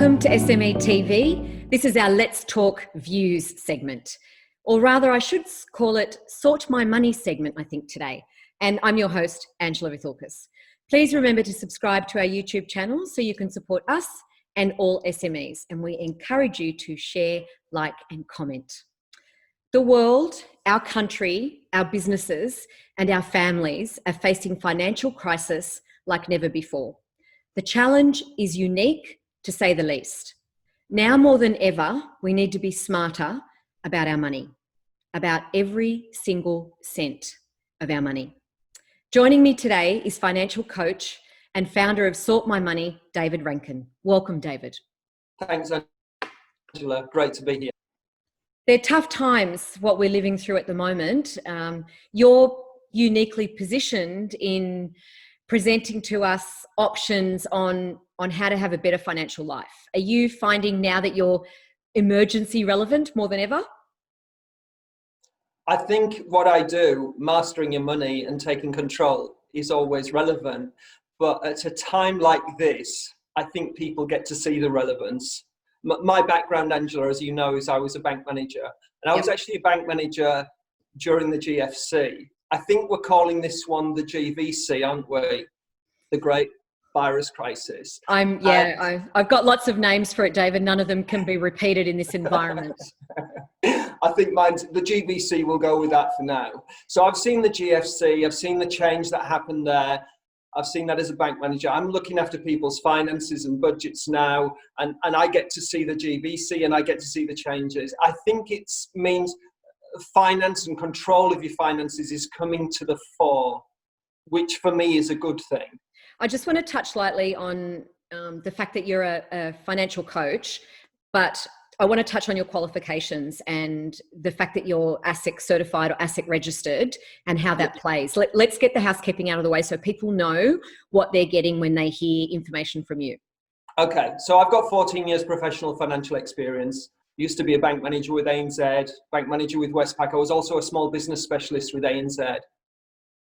Welcome to SME TV. This is our Let's Talk Views segment, or rather I should call it Sort My Money segment, I think, today. And I'm your host, Angela Vithulkis. Please remember to subscribe to our YouTube channel so you can support us and all SMEs. And we encourage you to share, like and comment. The world, our country, our businesses and our families are facing financial crisis like never before. The challenge is unique, to say the least. Now more than ever, we need to be smarter about our money, about every single cent of our money. Joining me today is financial coach and founder of Sort My Money, David Rankin. Welcome, David. Thanks, Angela. Great to be here. They're tough times, what we're living through at the moment. You're uniquely positioned in presenting to us options on how to have a better financial life. Are you finding now that you're emergency relevant more than ever? I think what I do, mastering your money and taking control, is always relevant. But at a time like this, I think people get to see the relevance. My background, Angela, as you know, is I was a bank manager. And I was actually a bank manager during the GFC. I think we're calling this one the GVC, aren't we? The Great Virus Crisis. I've got lots of names for it, David. None of them can be repeated in this environment. I think the GVC will go with that for now. So I've seen the GFC, I've seen the change that happened there. I've seen that as a bank manager. I'm looking after people's finances and budgets now, and I get to see the GVC and I get to see the changes. I think it means finance and control of your finances is coming to the fore, which for me is a good thing. I just want to touch lightly on the fact that you're a financial coach, but I want to touch on your qualifications and the fact that you're ASIC certified or ASIC registered and how that plays. Let's get the housekeeping out of the way so people know what they're getting when they hear information from you. Okay, so I've got 14 years professional financial experience. Used to be a bank manager with ANZ, bank manager with Westpac. I was also a small business specialist with ANZ.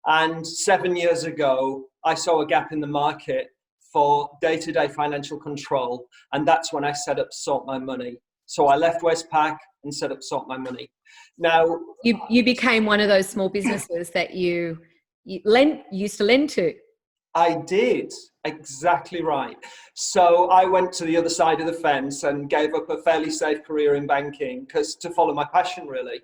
And 7 years ago, I saw a gap in the market for day-to-day financial control. And that's when I set up Sort My Money. So I left Westpac and set up Sort My Money. Now, you became one of those small businesses that you used to lend to. I did, exactly right. So I went to the other side of the fence and gave up a fairly safe career in banking to follow my passion, really.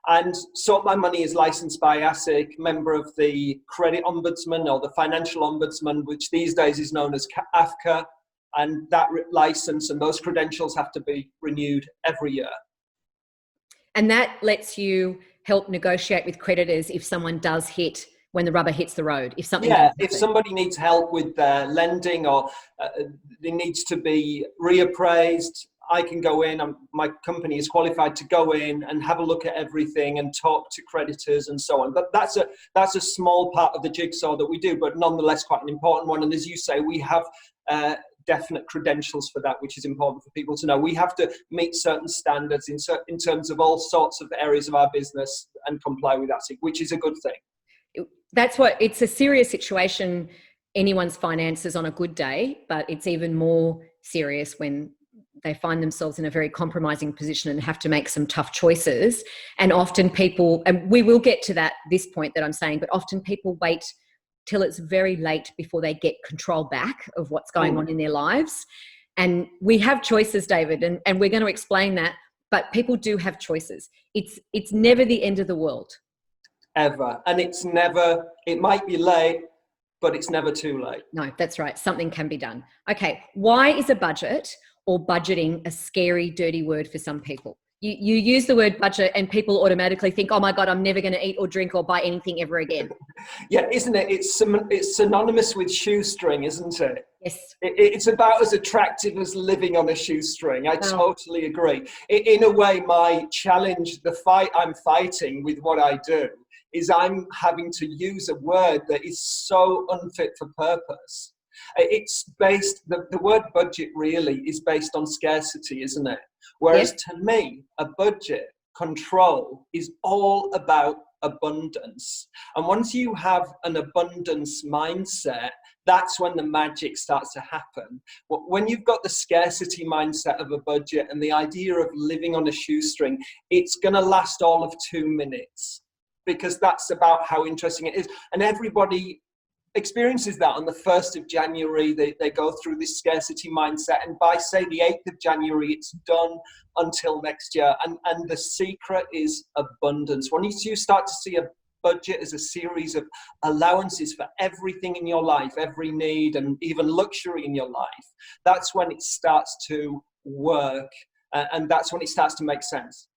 And Sort My Money is licensed by ASIC, member of the Credit Ombudsman or the Financial Ombudsman, which these days is known as AFCA. And that license and those credentials have to be renewed every year. And that lets you help negotiate with creditors if someone does hit, when the rubber hits the road. If somebody needs help with their lending or it needs to be reappraised, I can go in, my company is qualified to go in and have a look at everything and talk to creditors and so on. But that's a small part of the jigsaw that we do, but nonetheless quite an important one. And as you say, we have definite credentials for that, which is important for people to know. We have to meet certain standards in terms of all sorts of areas of our business and comply with ASIC, which is a good thing. It's a serious situation, anyone's finances on a good day, but it's even more serious when they find themselves in a very compromising position and have to make some tough choices. And often people, and we will get to this point that I'm saying, but often people wait till it's very late before they get control back of what's going on in their lives. And we have choices, David, and we're going to explain that, but people do have choices. It's never the end of the world. Ever. And it might be late, but it's never too late. No, that's right. Something can be done. Okay. Why is a budget or budgeting a scary, dirty word for some people? You use the word budget and people automatically think, oh my God, I'm never going to eat or drink or buy anything ever again. Yeah, isn't it? It's synonymous with shoestring, isn't it? Yes. It's about as attractive as living on a shoestring. I totally agree. In a way, my challenge, the fight I'm fighting with what I do, is I'm having to use a word that is so unfit for purpose. It's based, the word budget really is based on scarcity, isn't it? Whereas to me, a budget control is all about abundance. And once you have an abundance mindset, that's when the magic starts to happen. When you've got the scarcity mindset of a budget and the idea of living on a shoestring, it's going to last all of 2 minutes, because that's about how interesting it is. And everybody experiences that on the 1st of January. They go through this scarcity mindset, and by, say, the 8th of January, it's done until next year. And the secret is abundance. Once you start to see a budget as a series of allowances for everything in your life, every need, and even luxury in your life, that's when it starts to work, and that's when it starts to make sense.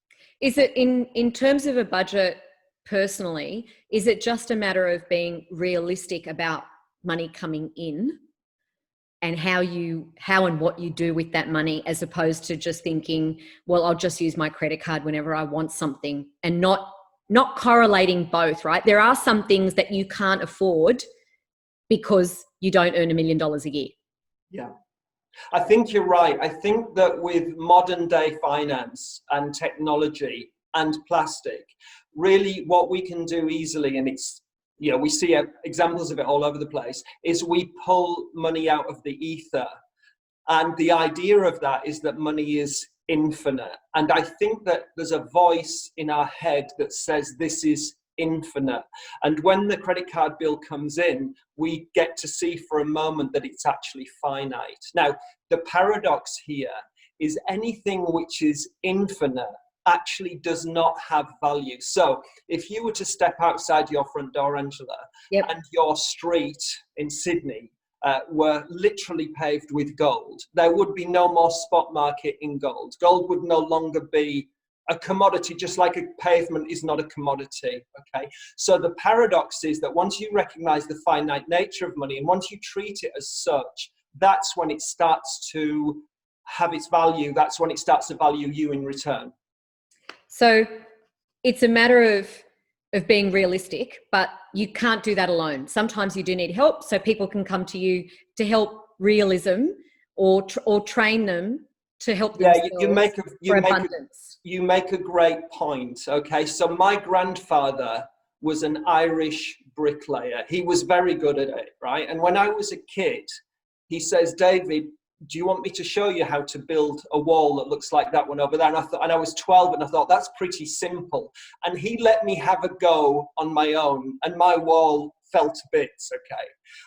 Is it in terms of a budget personally, is it just a matter of being realistic about money coming in and how and what you do with that money, as opposed to just thinking, well, I'll just use my credit card whenever I want something, and not correlating both, right? There are some things that you can't afford because you don't earn $1 million a year. Yeah, I think you're right. I think that with modern day finance and technology and plastic, really what we can do easily, and it's, we see examples of it all over the place, is we pull money out of the ether. And the idea of that is that money is infinite. And I think that there's a voice in our head that says this is infinite. And when the credit card bill comes in, we get to see for a moment that it's actually finite. Now, the paradox here is anything which is infinite actually does not have value. So if you were to step outside your front door, Angela, yep, and your street in Sydney were literally paved with gold, there would be no more spot market in gold. Gold would no longer be a commodity, just like a pavement is not a commodity, okay? So the paradox is that once you recognize the finite nature of money, and once you treat it as such, that's when it starts to have its value. That's when it starts to value you in return. So it's a matter of being realistic, but you can't do that alone. Sometimes you do need help, so people can come to you to help realism, or train them to help themselves. You make a great point. Okay, so my grandfather was an Irish bricklayer. He was very good at it, right? And when I was a kid, he says, David, do you want me to show you how to build a wall that looks like that one over there? And I was 12, and I thought, that's pretty simple. And he let me have a go on my own, and my wall fell to bits, okay?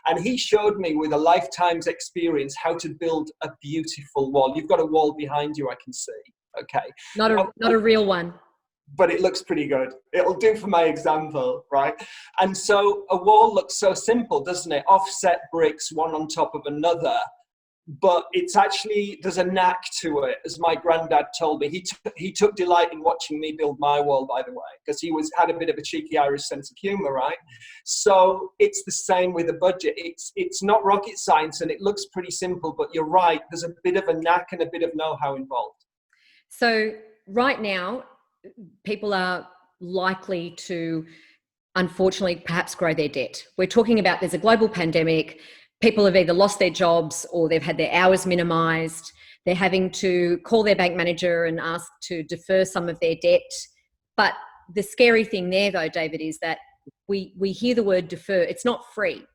And he showed me with a lifetime's experience how to build a beautiful wall. You've got a wall behind you, I can see, okay? Not a real one. But it looks pretty good. It'll do for my example, right? And so a wall looks so simple, doesn't it? Offset bricks, one on top of another. But it's actually, there's a knack to it, as my granddad told me. He took delight in watching me build my wall, by the way, because he had a bit of a cheeky Irish sense of humor, right? So it's the same with a budget. It's not rocket science, and it looks pretty simple, but you're right, there's a bit of a knack and a bit of know-how involved. So right now, people are likely to, unfortunately, perhaps grow their debt. We're talking about, there's a global pandemic. People have either lost their jobs or they've had their hours minimized. They're having to call their bank manager and ask to defer some of their debt. But the scary thing there, though, David, is that we hear the word defer. It's not free.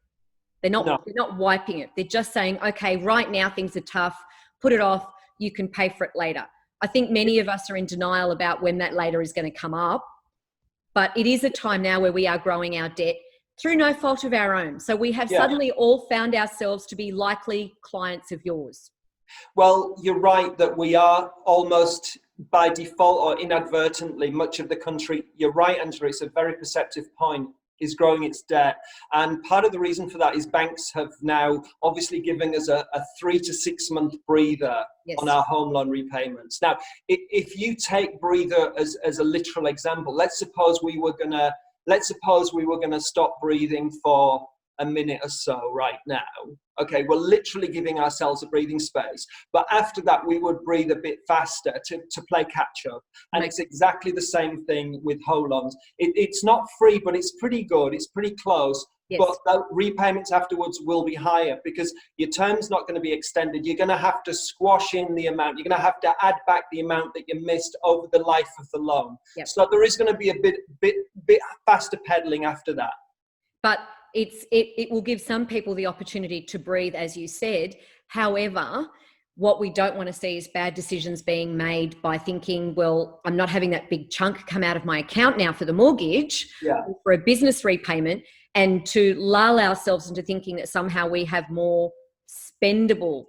They're not wiping it. They're just saying, okay, right now things are tough. Put it off. You can pay for it later. I think many of us are in denial about when that later is going to come up. But it is a time now where we are growing our debt through no fault of our own. So we have suddenly all found ourselves to be likely clients of yours. Well, you're right that we are almost by default or inadvertently, much of the country, you're right, Angela, it's a very perceptive point, is growing its debt. And part of the reason for that is banks have now obviously given us a 3 to 6 month breather on our home loan repayments. Now, if you take breather as a literal example, let's suppose we were going to stop breathing for a minute or so right now. Okay, we're literally giving ourselves a breathing space. But after that, we would breathe a bit faster to play catch up. And it's exactly the same thing with whole loans. It's not free, but it's pretty good. It's pretty close. Yes. But the repayments afterwards will be higher because your term's not going to be extended. You're going to have to squash in the amount. You're going to have to add back the amount that you missed over the life of the loan. Yep. So there is going to be a bit bit faster pedaling after that. But it will give some people the opportunity to breathe, as you said. However, what we don't want to see is bad decisions being made by thinking, well, I'm not having that big chunk come out of my account now for the mortgage, or for a business repayment, and to lull ourselves into thinking that somehow we have more spendable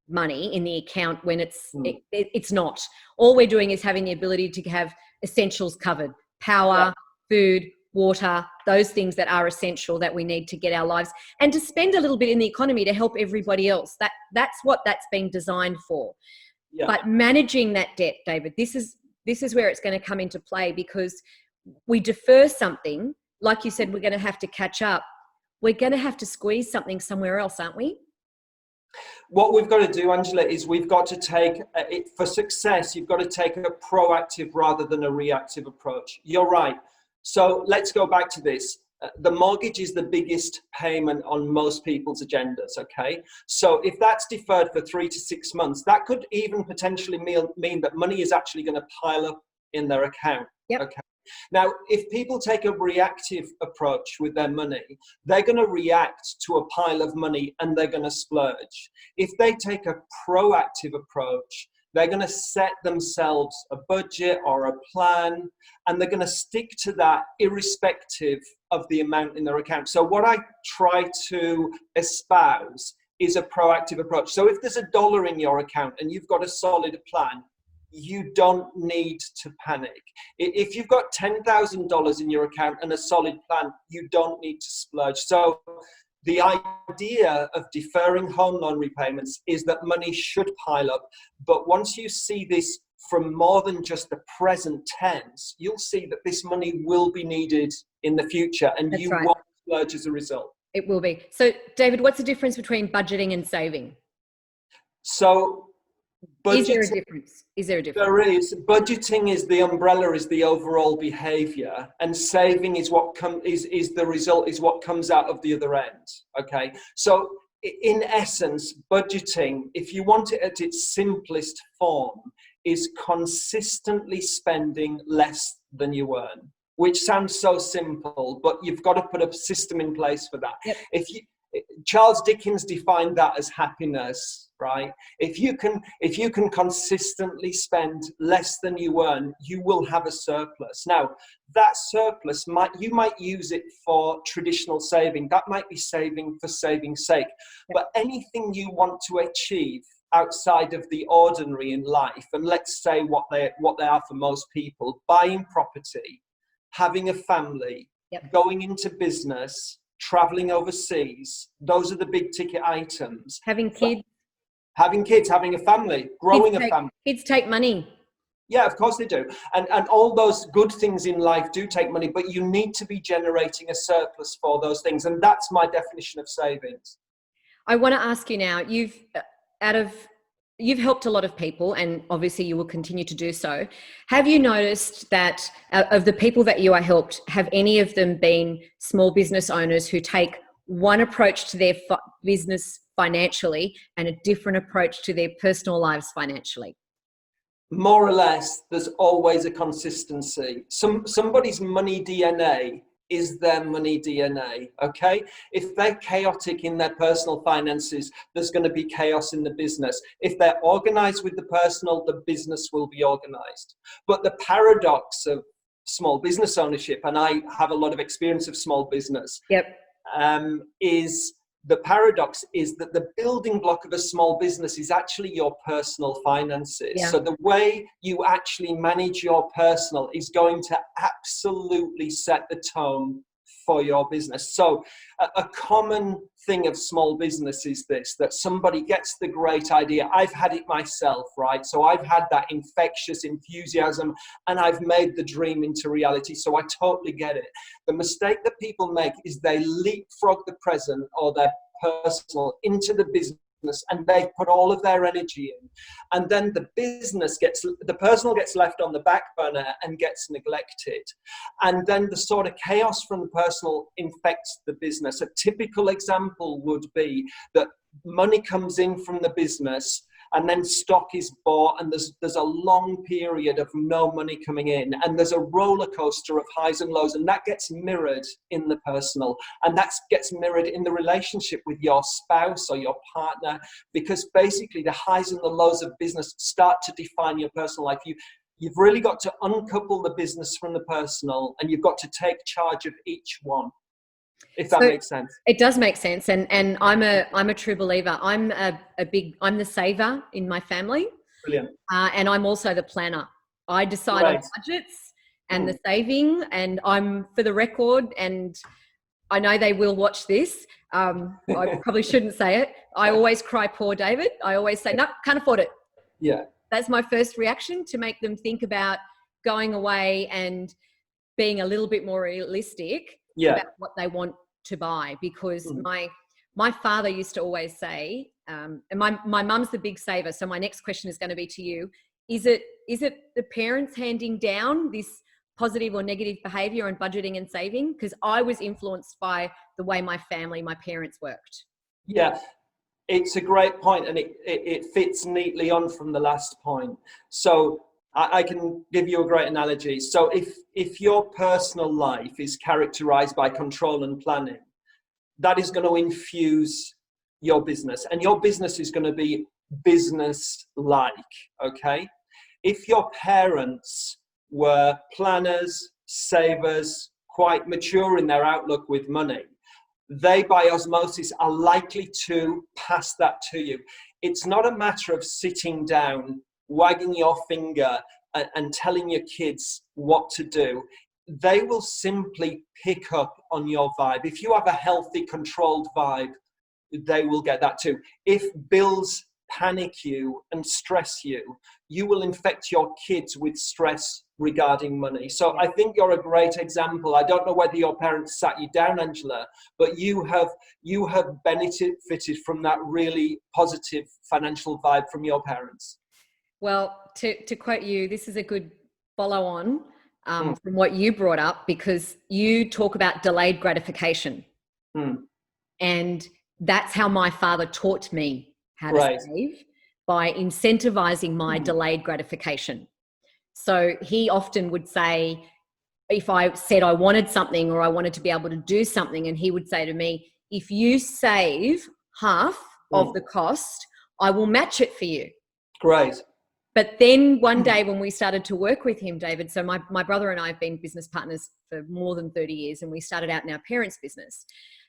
money in the account when it's not. All we're doing is having the ability to have essentials covered: power, food, water, those things that are essential that we need to get our lives, and to spend a little bit in the economy to help everybody else. That's what that's been designed for. But managing that debt, David, this is where it's going to come into play, because we defer something, like you said, we're going to have to catch up. We're going to have to squeeze something somewhere else, aren't we? What we've got to do, Angela, is we've got to take it for success. You've got to take a proactive rather than a reactive approach. You're right. So let's go back to this. The mortgage is the biggest payment on most people's agendas, okay? So if that's deferred for 3 to 6 months, that could even potentially mean that money is actually going to pile up in their account, okay? Now, if people take a reactive approach with their money, they're going to react to a pile of money and they're going to splurge. If they take a proactive approach, they're going to set themselves a budget or a plan, and they're going to stick to that irrespective of the amount in their account. So what I try to espouse is a proactive approach. So if there's $1 in your account and you've got a solid plan, you don't need to panic. If you've got $10,000 in your account and a solid plan, you don't need to splurge. So the idea of deferring home loan repayments is that money should pile up. But once you see this from more than just the present tense, you'll see that this money will be needed in the future, and you won't splurge as a result. It will be. So, David, what's the difference between budgeting and saving? So, is there a difference? Is there a difference? There is. Budgeting is the umbrella, is the overall behavior, and saving is what is the result, is what comes out of the other end. Okay. So in essence, budgeting, if you want it at its simplest form, is consistently spending less than you earn, which sounds so simple, but you've got to put a system in place for that. Yep. Charles Dickens defined that as happiness, right? If you can consistently spend less than you earn, you will have a surplus. Now, that surplus you might use it for traditional saving. That might be saving for saving's sake. But anything you want to achieve outside of the ordinary in life, and let's say what they are for most people: buying property, having a family, going into business, traveling overseas, those are the big ticket items. Having kids, having a family, growing a family. Kids take money. Yeah, of course they do. And all those good things in life do take money, but you need to be generating a surplus for those things. And that's my definition of savings. I want to ask you now, you've helped a lot of people, and obviously you will continue to do so. Have you noticed that of the people that you are helped, have any of them been small business owners who take one approach to their business financially and a different approach to their personal lives financially? More or less, there's always a consistency. Somebody's money DNA is their money DNA, okay? If they're chaotic in their personal finances, there's going to be chaos in the business. If they're organized with the personal, the business will be organized. But the paradox of small business ownership, and I have a lot of experience of small business, is the paradox is that the building block of a small business is actually your personal finances. So the way you actually manage your personal is going to absolutely set the tone for your business. So a common thing of small business is this, that somebody gets the great idea. I've had it myself, right? So I've had that infectious enthusiasm and I've made the dream into reality. So I totally get it. The mistake that people make is they leapfrog the present or their personal into the business, and they put all of their energy in, and then the personal gets left on the back burner and gets neglected, and then the sort of chaos from the personal infects the business. A typical example would be that money comes in from the business and then stock is bought, and there's a long period of no money coming in, and there's a roller coaster of highs and lows, and that gets mirrored in the personal, and that gets mirrored in the relationship with your spouse or your partner, because basically the highs and the lows of business start to define your personal life. You've really got to uncouple the business from the personal, and you've got to take charge of each one, if that makes sense. It does make sense. And I'm a true believer. I'm the saver in my family. Brilliant. And I'm also the planner. I decide on budgets and the saving, and I'm, for the record, and I know they will watch this. I probably shouldn't say it. I always cry poor David. I always say, no, can't afford it. Yeah. That's my first reaction, to make them think about going away and being a little bit more realistic about what they want to buy. Because my father used to always say, and my mum's the big saver. So my next question is going to be to you. Is it the parents handing down this positive or negative behavior on budgeting and saving? Because I was influenced by the way my parents worked. Yeah. It's a great point, and it fits neatly on from the last point. So I can give you a great analogy. So if your personal life is characterized by control and planning, that is going to infuse your business, and your business is going to be business-like, okay? If your parents were planners, savers, quite mature in their outlook with money, they by osmosis are likely to pass that to you. It's not a matter of sitting down, wagging your finger and telling your kids what to do. They will simply pick up on your vibe. If you have a healthy, controlled vibe, they will get that too. If bills panic you and stress you, you will infect your kids with stress regarding money. So I think you're a great example. I don't know whether your parents sat you down, Angela, but you have benefited from that really positive financial vibe from your parents. Well, to quote you, this is a good follow on from what you brought up, because you talk about delayed gratification. And that's how my father taught me how to save, by incentivizing my delayed gratification. So he often would say, if I said I wanted something or I wanted to be able to do something, and he would say to me, if you save half of the cost, I will match it for you. Great. But then one day when we started to work with him, David, so my brother and I have been business partners for more than 30 years, and we started out in our parents' business.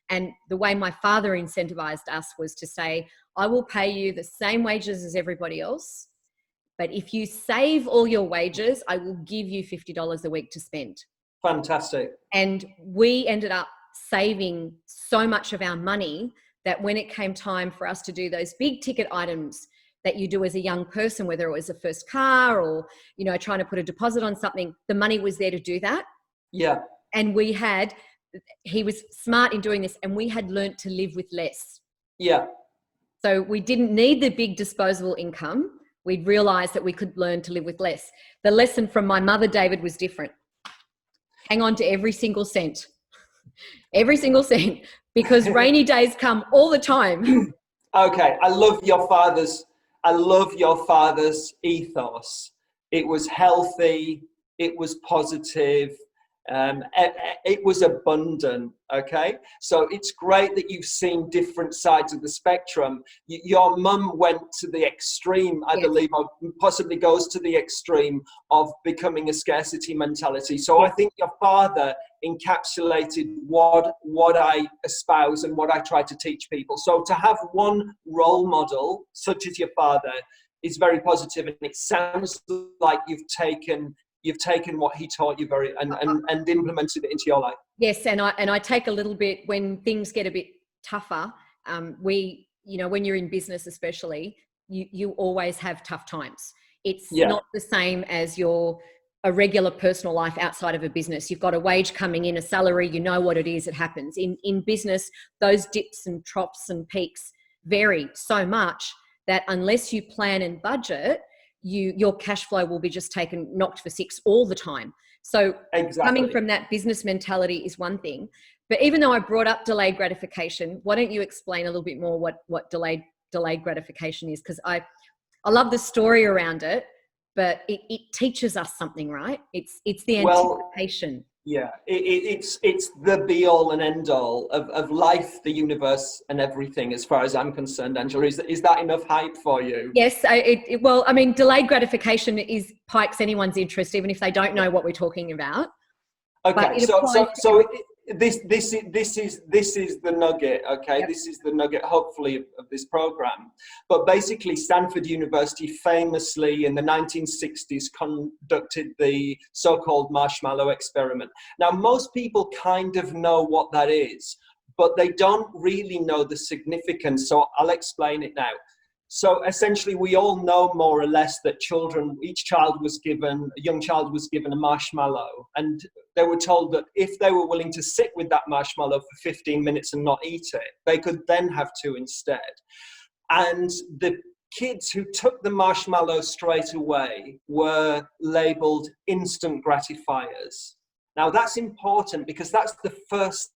And the way my father incentivized us was to say, I will pay you the same wages as everybody else, but if you save all your wages, I will give you $50 a week to spend. Fantastic. And we ended up saving so much of our money that when it came time for us to do those big ticket items that you do as a young person, whether it was a first car or, trying to put a deposit on something, the money was there to do that. Yeah. And he was smart in doing this, and we had learnt to live with less. Yeah. So we didn't need the big disposable income. We'd realised that we could learn to live with less. The lesson from my mother, David, was different. Hang on to every single cent. Every single cent, because rainy days come all the time. Okay, I love your father's ethos. It was healthy, it was positive, it was abundant. Okay, so it's great that you've seen different sides of the spectrum. Your mum went to the extreme, I believe, or possibly goes to the extreme of becoming a scarcity mentality. So I think your father encapsulated what I espouse and what I try to teach people. So to have one role model such as your father is very positive, and it sounds like you've taken what he taught you and implemented it into your life. Yes, and I take a little bit when things get a bit tougher. When you're in business especially, you always have tough times. It's not the same as a regular personal life outside of a business. You've got a wage coming in, a salary, you know what it is, it happens. In business, those dips and troughs and peaks vary so much that unless you plan and budget, your cash flow will be just knocked for six all the time. So coming from that business mentality is one thing. But even though I brought up delayed gratification, why don't you explain a little bit more what delayed gratification is? Because I love the story around it, but it teaches us something, right? It's the Well, anticipation. yeah, it's the be all and end all of life, the universe, and everything. As far as I'm concerned, Angela, is that enough hype for you? Yes, well, I mean, delayed gratification is piques anyone's interest, even if they don't know what we're talking about. But Okay, it so applies so to so this is the nugget. Okay, yep. this is the nugget, hopefully, of this program. But basically, Stanford University famously in the 1960s conducted the so-called marshmallow experiment. Now, most people kind of know what that is, but they don't really know the significance. So I'll explain it now. So essentially, we all know more or less that each child was given, a young child was given a marshmallow, and they were told that if they were willing to sit with that marshmallow for 15 minutes and not eat it, they could then have two instead. And the kids who took the marshmallow straight away were labeled instant gratifiers. Now that's important because that's the first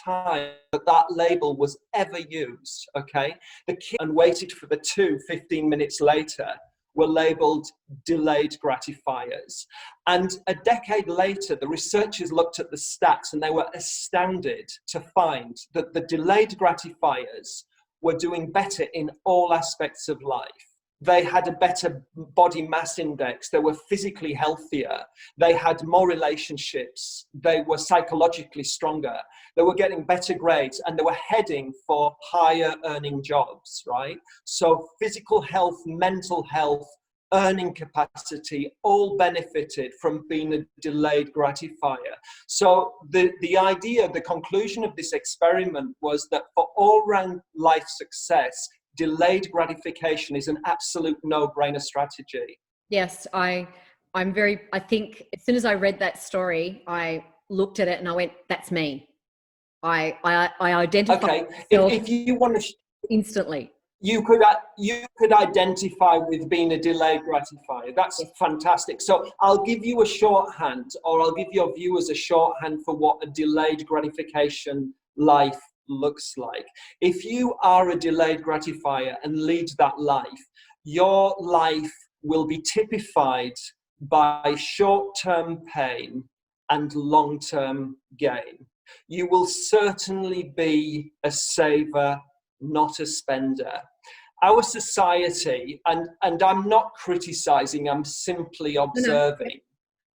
time that label was ever used. Okay, the kid and waited for the 15 minutes later were labeled delayed gratifiers. And a decade later, the researchers looked at the stats and they were astounded to find that the delayed gratifiers were doing better in all aspects of life. They had a better body mass index. They were physically healthier. They had more relationships. They were psychologically stronger. They were getting better grades and they were heading for higher earning jobs, right? So physical health, mental health, earning capacity all benefited from being a delayed gratifier. So the idea, the conclusion of this experiment was that for all-round life success, delayed gratification is an absolute no-brainer strategy. Yes, I think as soon as I read that story, I looked at it and I went, that's me. I identify Okay, myself if you want to, instantly. you could identify with being a delayed gratifier. That's Yes. fantastic. So I'll give you a shorthand, or I'll give your viewers a shorthand for what a delayed gratification life looks like. If you are a delayed gratifier and lead that life, your life will be typified by short-term pain and long-term gain. You will certainly be a saver, not a spender. Our society, and I'm not criticizing, I'm simply observing,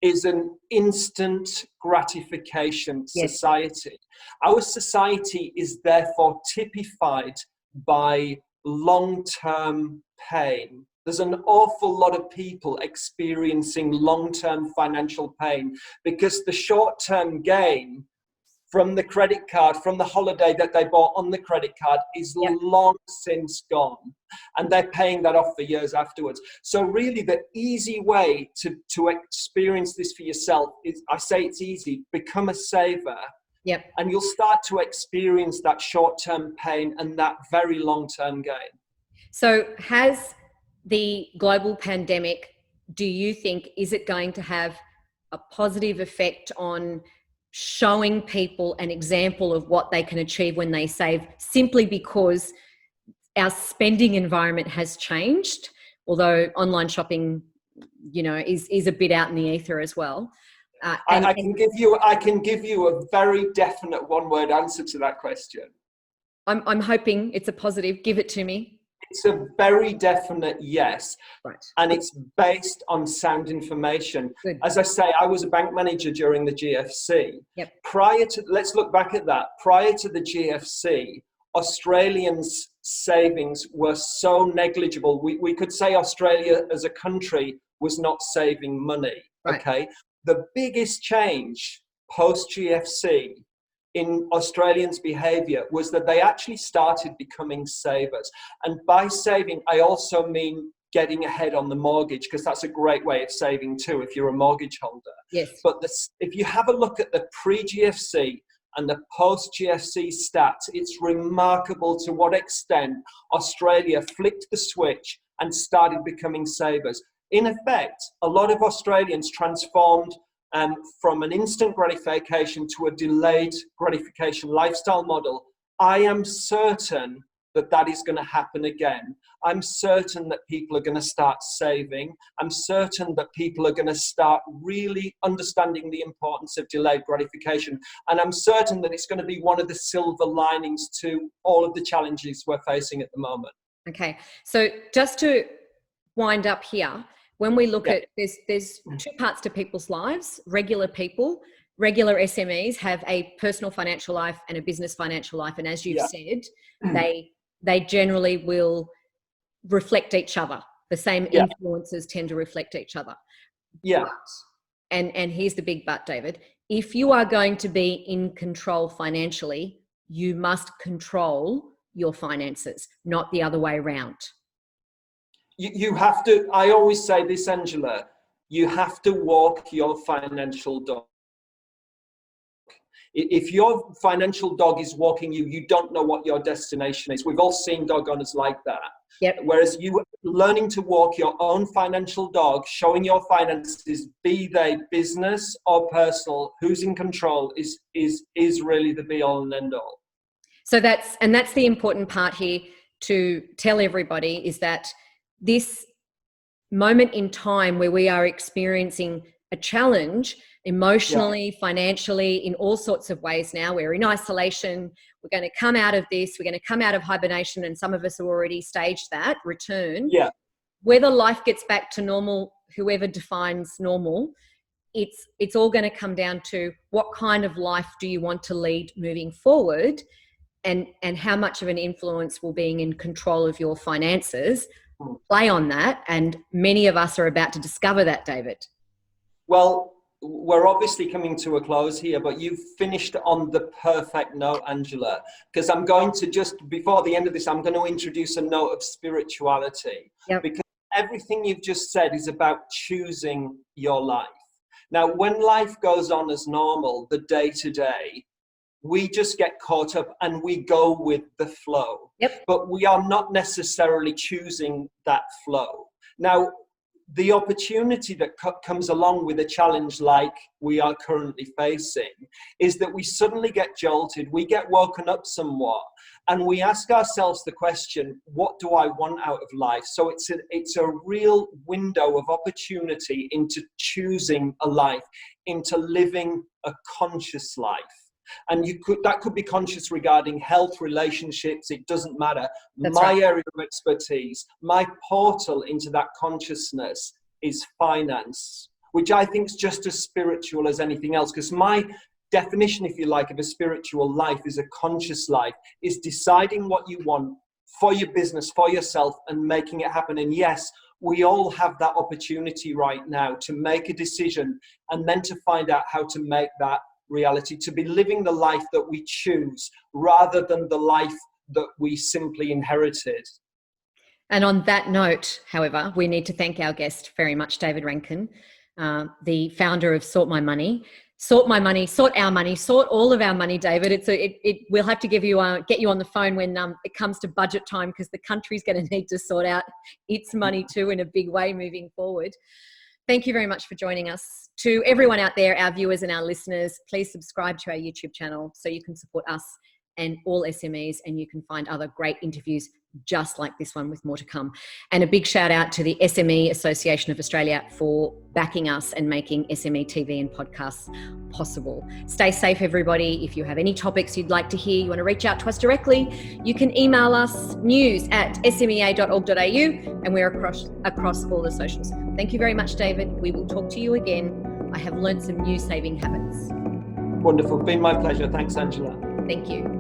is an instant gratification Yes. society. Our society is therefore typified by long-term pain. There's an awful lot of people experiencing long-term financial pain because the short-term gain from the credit card, from the holiday that they bought on the credit card is long since gone. And they're paying that off for years afterwards. So really the easy way to experience this for yourself is, I say it's easy, become a saver. Yep. And you'll start to experience that short-term pain and that very long-term gain. So has the global pandemic, do you think, is it going to have a positive effect on showing people an example of what they can achieve when they save, simply because our spending environment has changed, although online shopping, is a bit out in the ether as well. I can give you a very definite one-word answer to that question. I'm hoping it's a positive. Give it to me. It's a very definite yes. Right. And it's based on sound information. Good. As I say, I was a bank manager during the GFC. Yep. Let's look back at that. Prior to the GFC, Australians' savings were so negligible. We could say Australia as a country was not saving money. Right. Okay. The biggest change post-GFC in Australians' behaviour was that they actually started becoming savers. And by saving, I also mean getting ahead on the mortgage, because that's a great way of saving too if you're a mortgage holder. Yes. But if you have a look at the pre-GFC and the post-GFC stats, it's remarkable to what extent Australia flicked the switch and started becoming savers. In effect, a lot of Australians transformed from an instant gratification to a delayed gratification lifestyle model. I am certain that is going to happen again. I'm certain that people are going to start saving. I'm certain that people are going to start really understanding the importance of delayed gratification. And I'm certain that it's going to be one of the silver linings to all of the challenges we're facing at the moment. Okay, so just to wind up here, when we look at, there's two parts to people's lives. Regular people, regular SMEs have a personal financial life and a business financial life. And as you've said, they generally will reflect each other. The same influences tend to reflect each other. Yeah. But, and here's the big but, David. If you are going to be in control financially, you must control your finances, not the other way around. You have to, I always say this, Angela, you have to walk your financial dog. If your financial dog is walking you, you don't know what your destination is. We've all seen dog owners like that. Yep. Whereas you learning to walk your own financial dog, showing your finances, be they business or personal, who's in control is really the be all and end all. So that's the important part here to tell everybody, is that this moment in time where we are experiencing a challenge emotionally, financially, in all sorts of ways now. We're in isolation. We're going to come out of this. We're going to come out of hibernation, and some of us have already staged that return. Yeah. Whether life gets back to normal, whoever defines normal, it's all going to come down to what kind of life do you want to lead moving forward, and how much of an influence will being in control of your finances play on that. And many of us are about to discover that, David. Well, we're obviously coming to a close here, but you've finished on the perfect note, Angela, because I'm going to just, before the end of this, I'm going to introduce a note of spirituality. Yep. Because everything you've just said is about choosing your life. Now, when life goes on as normal, the day-to-day, we just get caught up and we go with the flow. Yep. But we are not necessarily choosing that flow. Now, the opportunity that comes along with a challenge like we are currently facing is that we suddenly get jolted, we get woken up somewhat, and we ask ourselves the question, what do I want out of life? So it's a real window of opportunity into choosing a life, into living a conscious life. And that could be conscious regarding health, relationships, it doesn't matter. That's my right. area of expertise, my portal into that consciousness is finance, which I think is just as spiritual as anything else, because my definition, if you like, of a spiritual life is a conscious life, is deciding what you want for your business, for yourself, and making it happen. And yes, we all have that opportunity right now to make a decision and then to find out how to make that reality, to be living the life that we choose rather than the life that we simply inherited. And on that note, however, we need to thank our guest very much, David Rankin, the founder of Sort My Money. Sort my money, sort our money, sort all of our money, David. We'll have to get you on the phone when it comes to budget time, because the country's going to need to sort out its money too in a big way moving forward. Thank you very much for joining us. To everyone out there, our viewers and our listeners, please subscribe to our YouTube channel so you can support us and all SMEs, and you can find other great interviews just like this one with more to come. And a big shout out to the SME Association of Australia for backing us and making SME TV and podcasts possible. Stay safe, everybody. If you have any topics you'd like to hear, you want to reach out to us directly, you can email us news@smea.org.au, and we're across all the socials. Thank you very much, David. We will talk to you again. I have learned some new saving habits. Wonderful. Been my pleasure. Thanks, Angela. Thank you.